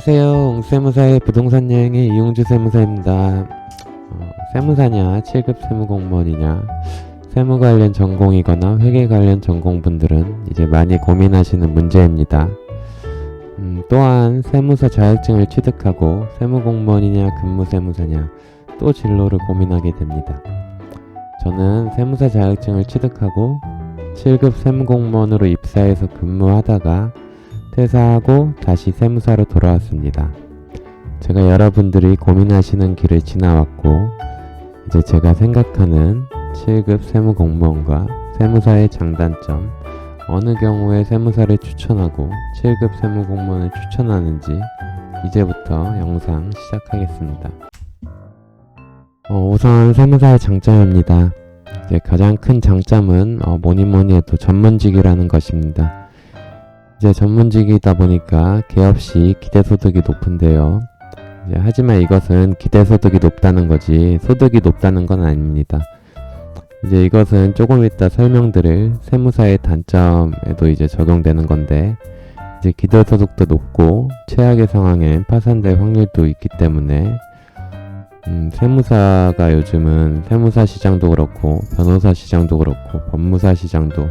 안녕하세요. 웅세무사의 부동산 여행의 이용주 세무사입니다. 세무사냐, 7급 세무공무원이냐, 세무 관련 전공이거나 회계 관련 전공분들은 이제 많이 고민하시는 문제입니다. 또한 세무사 자격증을 취득하고 세무공무원이냐, 근무세무사냐, 또 진로를 고민하게 됩니다. 저는 세무사 자격증을 취득하고 7급 세무공무원으로 입사해서 근무하다가 퇴사하고 다시 세무사로 돌아왔습니다. 제가 여러분들이 고민하시는 길을 지나왔고, 이제 제가 생각하는 7급 세무공무원과 세무사의 장단점, 어느 경우에 세무사를 추천하고 7급 세무공무원을 추천하는지 이제부터 영상 시작하겠습니다. 우선 세무사의 장점입니다. 이제 가장 큰 장점은 뭐니뭐니 해도 전문직이라는 것입니다. 이제 전문직이다 보니까 개업 시 기대소득이 높은데요. 하지만 이것은 기대소득이 높다는 거지 소득이 높다는 건 아닙니다. 이제 이것은 조금 이따 설명드릴 세무사의 단점에도 이제 적용되는 건데, 이제 기대소득도 높고 최악의 상황엔 파산될 확률도 있기 때문에 세무사가 요즘은 세무사 시장도 그렇고 변호사 시장도 그렇고 법무사 시장도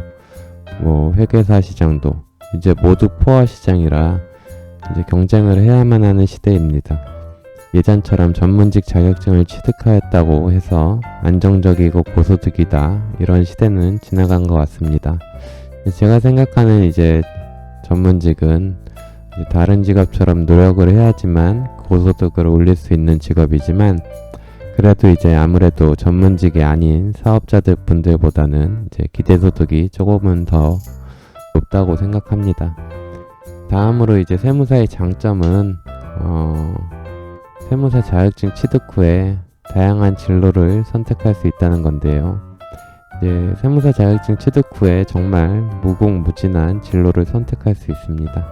회계사 시장도 이제 모두 포화 시장이라 이제 경쟁을 해야만 하는 시대입니다. 예전처럼 전문직 자격증을 취득하였다고 해서 안정적이고 고소득이다, 이런 시대는 지나간 것 같습니다. 제가 생각하는 이제 전문직은 이제 다른 직업처럼 노력을 해야지만 고소득을 올릴 수 있는 직업이지만, 그래도 이제 아무래도 전문직이 아닌 사업자들 분들보다는 이제 기대소득이 조금은 더 높다고 생각합니다. 다음으로 이제 세무사의 장점은 세무사 자격증 취득 후에 다양한 진로를 선택할 수 있다는 건데요. 이제 세무사 자격증 취득 후에 정말 무궁무진한 진로를 선택할 수 있습니다.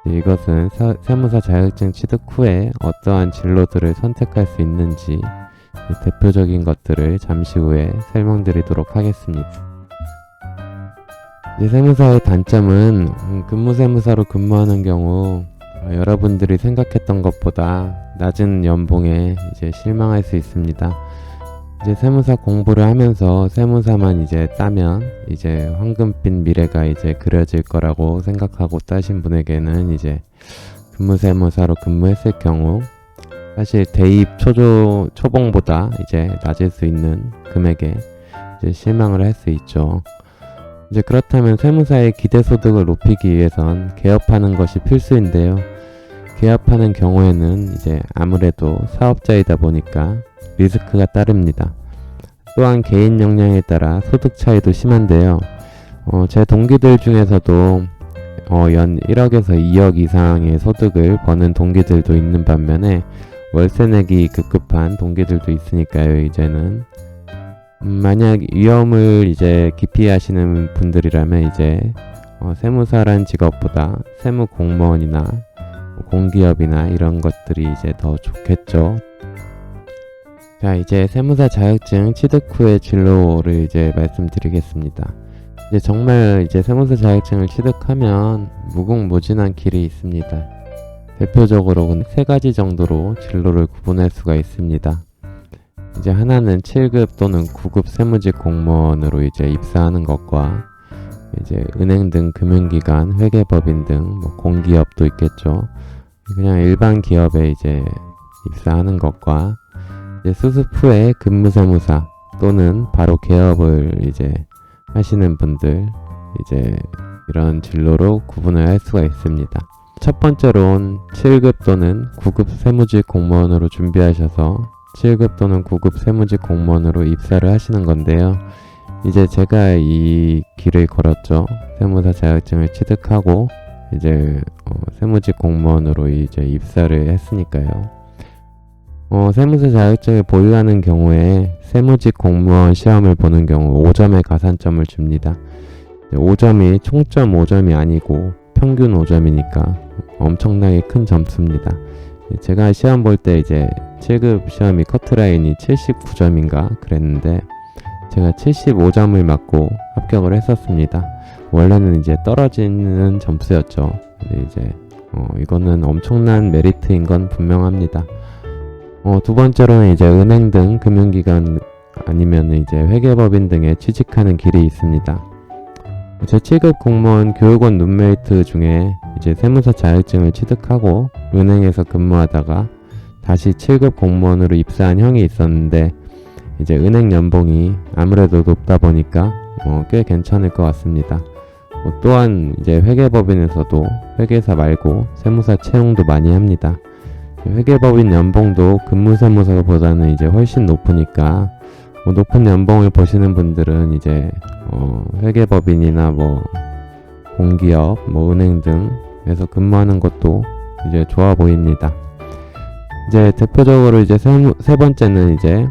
이것은 세무사 자격증 취득 후에 어떠한 진로들을 선택할 수 있는지 대표적인 것들을 잠시 후에 설명드리도록 하겠습니다. 이제 세무사의 단점은 근무세무사로 근무하는 경우 여러분들이 생각했던 것보다 낮은 연봉에 이제 실망할 수 있습니다. 이제 세무사 공부를 하면서 세무사만 이제 따면 이제 황금빛 미래가 이제 그려질 거라고 생각하고 따신 분에게는 이제 근무세무사로 근무했을 경우 사실 대입 초봉보다 이제 낮을 수 있는 금액에 이제 실망을 할 수 있죠. 이제 그렇다면 세무사의 기대소득을 높이기 위해선 개업하는 것이 필수인데요. 개업하는 경우에는 이제 아무래도 사업자이다 보니까 리스크가 따릅니다. 또한 개인 역량에 따라 소득 차이도 심한데요. 제 동기들 중에서도 연 1억에서 2억 이상의 소득을 버는 동기들도 있는 반면에 월세 내기 급급한 동기들도 있으니까요. 이제는 만약 위험을 이제 기피하시는 분들이라면 이제 세무사란 직업보다 세무공무원이나 공기업이나 이런 것들이 이제 더 좋겠죠. 자, 이제 세무사 자격증 취득 후의 진로를 이제 말씀드리겠습니다. 이제 정말 이제 세무사 자격증을 취득하면 무궁무진한 길이 있습니다. 대표적으로 세 가지 정도로 진로를 구분할 수가 있습니다. 이제 하나는 7급 또는 9급 세무직 공무원으로 이제 입사하는 것과, 이제 은행 등 금융기관, 회계법인 등 공기업도 있겠죠. 그냥 일반 기업에 이제 입사하는 것과, 이제 수습 후에 근무세무사 또는 바로 개업을 이제 하시는 분들, 이제 이런 진로로 구분을 할 수가 있습니다. 첫 번째로는 7급 또는 9급 세무직 공무원으로 준비하셔서 7급 또는 9급 세무직 공무원으로 입사를 하시는 건데요. 이제 제가 이 길을 걸었죠. 세무사 자격증을 취득하고 이제 세무직 공무원으로 이제 입사를 했으니까요. 세무사 자격증을 보유하는 경우에 세무직 공무원 시험을 보는 경우 5점의 가산점을 줍니다. 5점이 총점 5점이 아니고 평균 5점이니까 엄청나게 큰 점수입니다. 제가 시험 볼 때 이제 7급 시험이 커트라인이 79점인가 그랬는데 제가 75점을 맞고 합격을 했었습니다. 원래는 이제 떨어지는 점수였죠. 근데 이제 이거는 엄청난 메리트인 건 분명합니다. 두 번째로는 이제 은행 등 금융기관 아니면 이제 회계법인 등에 취직하는 길이 있습니다. 제 7급 공무원 교육원 룸메이트 중에 이제 세무사 자격증을 취득하고 은행에서 근무하다가 다시 7급 공무원으로 입사한 형이 있었는데 이제 은행 연봉이 아무래도 높다 보니까 꽤 괜찮을 것 같습니다. 또한 이제 회계법인에서도 회계사 말고 세무사 채용도 많이 합니다. 회계법인 연봉도 근무세무사보다는 이제 훨씬 높으니까 높은 연봉을 버시는 분들은 이제 회계법인이나 공기업, 은행 등에서 근무하는 것도 이제 좋아 보입니다. 이제 대표적으로 이제 세 번째는 이제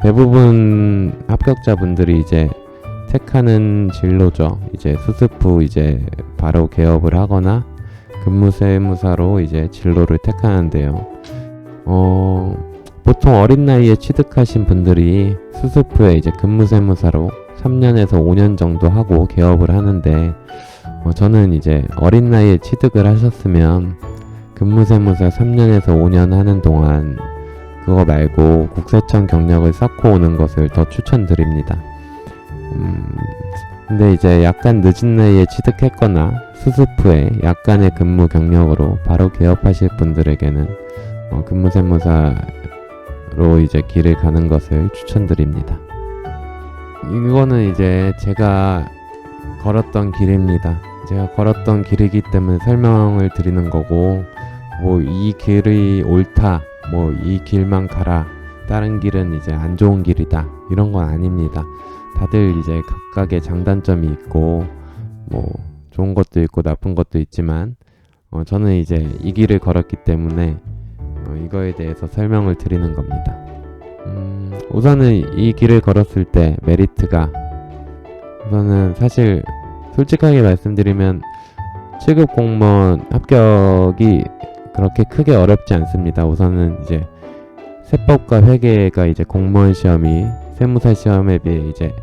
대부분 합격자분들이 이제 택하는 진로죠. 이제 수습 후 이제 바로 개업을 하거나 근무세무사로 이제 진로를 택하는데요. 보통 어린 나이에 취득하신 분들이 수습 후에 이제 근무세무사로 3년에서 5년 정도 하고 개업을 하는데 저는 이제 어린 나이에 취득을 하셨으면 근무세무사 3년에서 5년 하는 동안 그거 말고 국세청 경력을 쌓고 오는 것을 더 추천드립니다. 근데 이제 약간 늦은 나이에 취득했거나 수습 후에 약간의 근무 경력으로 바로 개업하실 분들에게는 근무세무사로 이제 길을 가는 것을 추천드립니다. 이거는 이제 제가 걸었던 길입니다. 제가 걸었던 길이기 때문에 설명을 드리는 거고 이 길이 옳다, 이 길만 가라, 다른 길은 이제 안 좋은 길이다, 이런 건 아닙니다. 다들 이제 각각의 장단점이 있고 좋은 것도 있고 나쁜 것도 있지만 저는 이제 이 길을 걸었기 때문에 이거에 대해서 설명을 드리는 겁니다. 우선은 이 길을 걸었을 때 메리트가, 우선은 사실 솔직하게 말씀드리면 7급 공무원 합격이 그렇게 크게 어렵지 않습니다. 우선은 이제 세법과 회계가 이제 공무원 시험이 세무사 시험에 비해 이제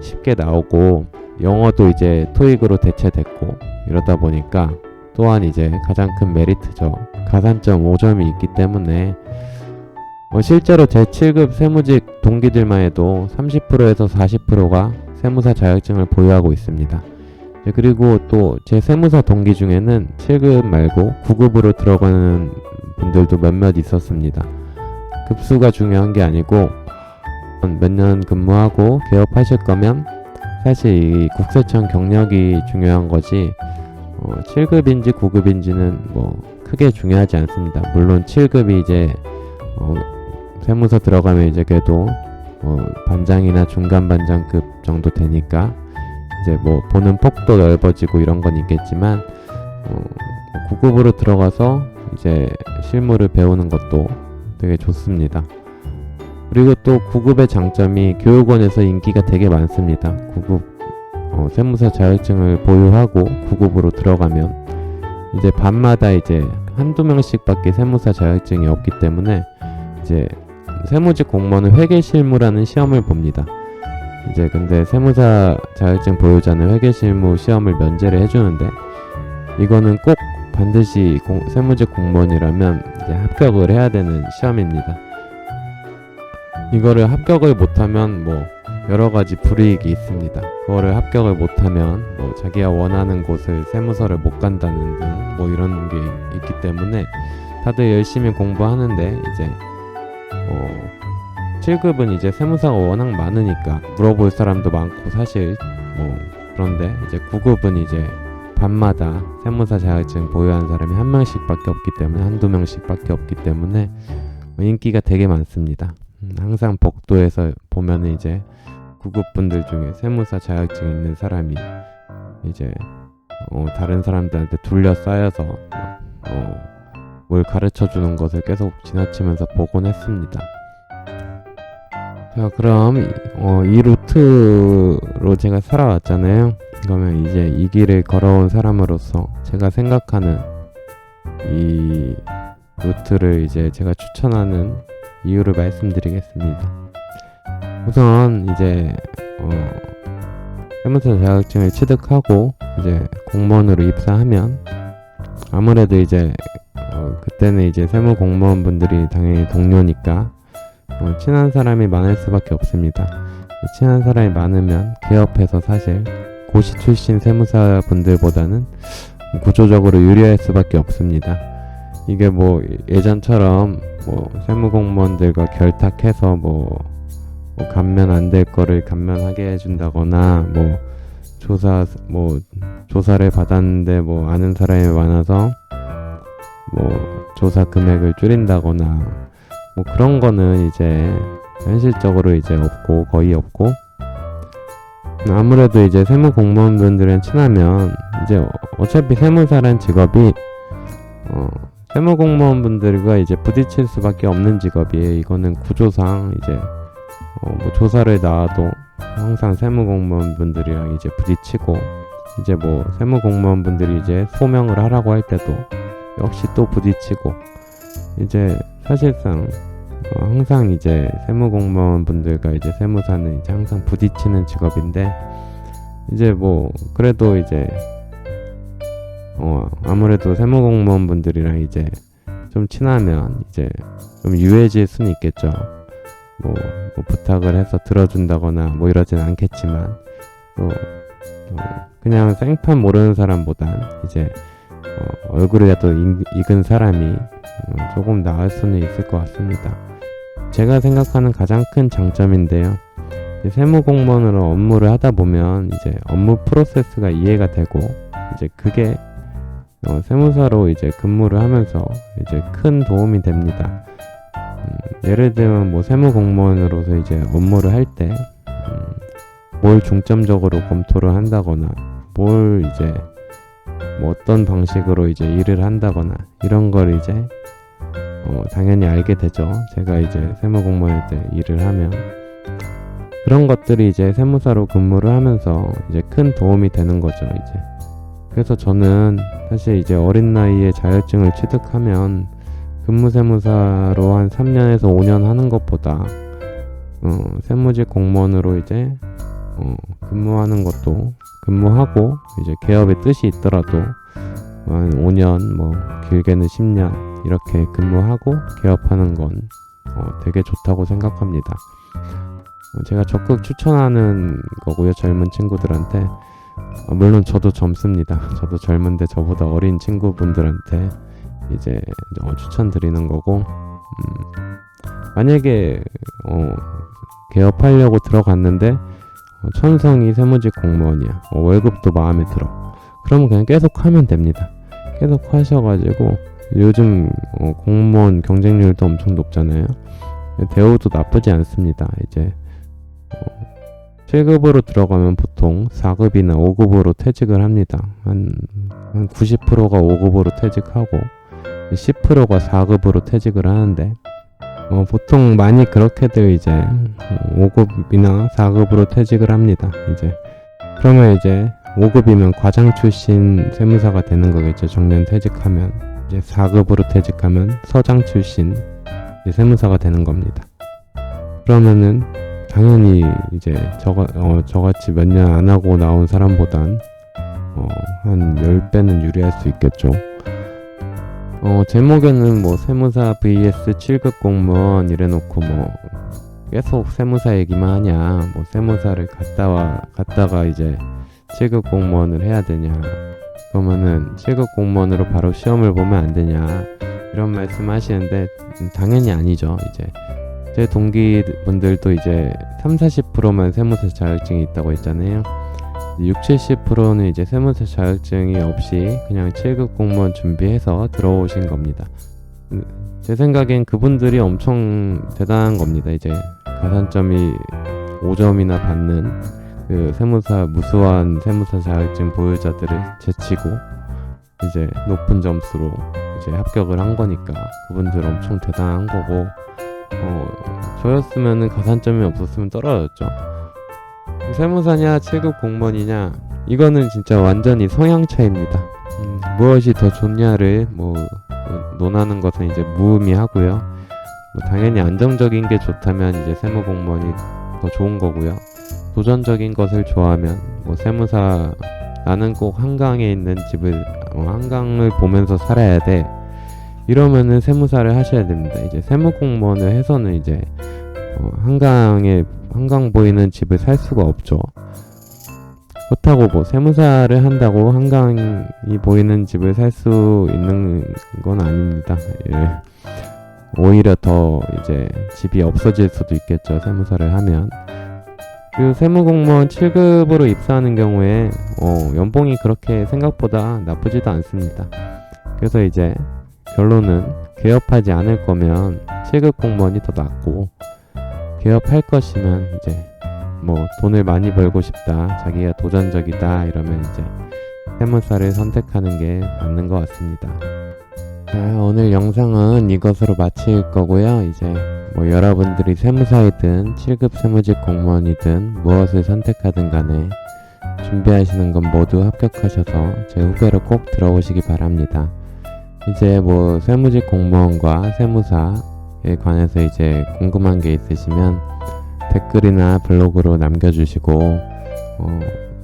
쉽게 나오고 영어도 이제 토익으로 대체됐고 이러다 보니까 또한 이제 가장 큰 메리트죠. 가산점 5점이 있기 때문에 실제로 제 7급 세무직 동기들만 해도 30%에서 40%가 세무사 자격증을 보유하고 있습니다. 그리고 또 제 세무사 동기 중에는 7급 말고 9급으로 들어가는 분들도 몇몇 있었습니다. 급수가 중요한 게 아니고 몇 년 근무하고 개업하실 거면 사실 이 국세청 경력이 중요한 거지 7급인지 9급인지는 크게 중요하지 않습니다. 물론 7급이 이제 세무서 들어가면 이제 그래도 반장이나 중간 반장급 정도 되니까 이제 보는 폭도 넓어지고 이런 건 있겠지만 9급으로 들어가서 이제 실무를 배우는 것도 되게 좋습니다. 그리고 또 9급의 장점이 교육원에서 인기가 되게 많습니다. 9급 세무사 자격증을 보유하고 9급으로 들어가면 이제 반마다 이제 한두 명씩밖에 세무사 자격증이 없기 때문에 이제 세무직 공무원은 회계실무라는 시험을 봅니다. 이제 근데 세무사 자격증 보유자는 회계실무 시험을 면제를 해주는데 이거는 꼭 반드시 세무직 공무원이라면 이제 합격을 해야 되는 시험입니다. 이거를 합격을 못하면 여러가지 불이익이 있습니다. 그거를 합격을 못하면 자기가 원하는 곳을 세무서를 못 간다는 등 이런 게 있기 때문에 다들 열심히 공부하는데 이제 7급은 이제 세무사가 워낙 많으니까 물어볼 사람도 많고 사실 그런데 이제 9급은 이제 반마다 세무사 자격증 보유한 사람이 한 명씩밖에 없기 때문에 한두 명씩밖에 없기 때문에 인기가 되게 많습니다. 항상 복도에서 보면은 이제 9급 분들 중에 세무사 자격증 있는 사람이 이제 다른 사람들한테 둘러싸여서 뭘 가르쳐 주는 것을 계속 지나치면서 보곤 했습니다. 자, 그럼 이 루트로 제가 살아왔잖아요. 그러면 이제 이 길을 걸어온 사람으로서 제가 생각하는 이 루트를 이제 제가 추천하는 이유를 말씀드리겠습니다. 우선 이제 세무사 자격증을 취득하고 이제 공무원으로 입사하면 아무래도 이제 그때는 이제 세무 공무원분들이 당연히 동료니까 친한 사람이 많을 수밖에 없습니다. 친한 사람이 많으면 개업해서 사실 고시 출신 세무사 분들보다는 구조적으로 유리할 수밖에 없습니다. 이게 뭐 예전처럼 뭐 세무공무원들과 결탁해서 뭐 감면 안 될 거를 감면하게 해준다거나 조사를 받았는데 뭐 아는 사람이 많아서 뭐 조사 금액을 줄인다거나 뭐 그런 거는 이제 현실적으로 이제 없고 거의 없고, 아무래도 이제 세무 공무원분들은 친하면 이제 어차피 세무사란 직업이 세무 공무원분들과 이제 부딪힐 수밖에 없는 직업이에요. 이거는 구조상 이제 뭐 조사를 나와도 항상 세무 공무원분들이랑 이제 부딪히고, 이제 뭐 세무 공무원분들이 이제 소명을 하라고 할 때도 역시 또 부딪히고, 이제 사실상 항상 이제 세무 공무원분들과 이제 세무사는 이제 항상 부딪히는 직업인데, 이제 뭐 그래도 이제 아무래도 세무 공무원분들이랑 이제 좀 친하면 이제 좀 유해질 수는 있겠죠. 뭐 부탁을 해서 들어준다거나 뭐 이러진 않겠지만, 또 그냥 생판 모르는 사람보단 이제 얼굴이라도 익은 사람이 조금 나을 수는 있을 것 같습니다. 제가 생각하는 가장 큰 장점인데요. 세무 공무원으로 업무를 하다 보면 이제 업무 프로세스가 이해가 되고, 이제 그게 세무사로 이제 근무를 하면서 이제 큰 도움이 됩니다. 예를 들면 뭐 세무 공무원으로서 이제 업무를 할 때 뭘 중점적으로 검토를 한다거나, 뭘 이제 뭐 어떤 방식으로 이제 일을 한다거나, 이런 걸 이제 당연히 알게 되죠. 제가 이제 세무 공무원일 때 일을 하면 그런 것들이 이제 세무사로 근무를 하면서 이제 큰 도움이 되는 거죠. 이제 그래서 저는 사실 이제 어린 나이에 자격증을 취득하면 근무세무사로 한 3년에서 5년 하는 것보다 세무직 공무원으로 이제 근무하는 것도, 근무하고 이제 개업의 뜻이 있더라도 한 5년 뭐 길게는 10년 이렇게 근무하고 개업하는 건 되게 좋다고 생각합니다. 제가 적극 추천하는 거고요, 젊은 친구들한테. 물론 저도 젊습니다. 저도 젊은데 저보다 어린 친구분들한테 이제 추천드리는 거고, 만약에 개업하려고 들어갔는데 천성이 세무직 공무원이야, 월급도 마음에 들어, 그러면 그냥 계속 하면 됩니다. 계속 하셔가지고, 요즘 공무원 경쟁률도 엄청 높잖아요. 대우도 나쁘지 않습니다. 이제 7급으로 들어가면 보통 4급이나 5급으로 퇴직을 합니다. 한 90%가 5급으로 퇴직하고 10%가 4급으로 퇴직을 하는데, 보통 많이 그렇게들 이제 5급이나 4급으로 퇴직을 합니다. 이제 그러면 이제 5급이면 과장 출신 세무사가 되는 거겠죠. 정년 퇴직하면. 이제 4급으로 퇴직하면 서장 출신 세무사가 되는 겁니다. 그러면은 당연히 이제 저같이 몇 년 안 하고 나온 사람보단 한 10배는 유리할 수 있겠죠. 제목에는 뭐 세무사 vs 7급 공무원 이래놓고 뭐 계속 세무사 얘기만 하냐, 뭐 세무사를 갔다가 이제 7급 공무원을 해야 되냐, 그러면은 7급 공무원으로 바로 시험을 보면 안 되냐, 이런 말씀 하시는데 당연히 아니죠. 이제 제 동기분들도 이제 30-40%만 세무사 자격증이 있다고 했잖아요. 60-70%는 이제 세무사 자격증이 없이 그냥 7급 공무원 준비해서 들어오신 겁니다. 제 생각엔 그분들이 엄청 대단한 겁니다. 이제 가산점이 5점이나 받는 그 무수한 세무사 자격증 보유자들을 제치고 이제 높은 점수로 이제 합격을 한 거니까 그분들 엄청 대단한 거고, 저였으면은 가산점이 없었으면 떨어졌죠. 세무사냐 7급 공무원이냐, 이거는 진짜 완전히 성향 차이입니다. 무엇이 더 좋냐를 논하는 것은 이제 무의미하고요. 당연히 안정적인 게 좋다면 이제 세무 공무원이 더 좋은 거고요. 도전적인 것을 좋아하면 세무사, 나는 꼭 한강에 있는 집을 한강을 보면서 살아야 돼. 이러면은 세무사를 하셔야 됩니다. 이제 세무공무원을 해서는 이제 한강 보이는 집을 살 수가 없죠. 그렇다고 뭐 세무사를 한다고 한강이 보이는 집을 살 수 있는 건 아닙니다. 예. 오히려 더 이제 집이 없어질 수도 있겠죠. 세무사를 하면. 그리고 세무공무원 7급으로 입사하는 경우에 연봉이 그렇게 생각보다 나쁘지도 않습니다. 그래서 이제 결론은 개업하지 않을 거면 7급 공무원이 더 낫고, 개업할 것이면 이제 뭐 돈을 많이 벌고 싶다, 자기가 도전적이다 이러면 이제 세무사를 선택하는 게 맞는 것 같습니다. 자, 오늘 영상은 이것으로 마칠 거고요. 이제 뭐 여러분들이 세무사이든 7급 세무직 공무원이든 무엇을 선택하든 간에 준비하시는 건 모두 합격하셔서 제 후배로 꼭 들어오시기 바랍니다. 이제 뭐 세무직 공무원과 세무사에 관해서 이제 궁금한 게 있으시면 댓글이나 블로그로 남겨주시고,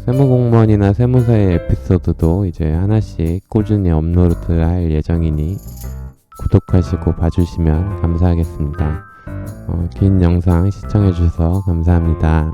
세무공무원이나 세무사의 에피소드도 이제 하나씩 꾸준히 업로드할 예정이니 구독하시고 봐주시면 감사하겠습니다. 긴 영상 시청해주셔서 감사합니다.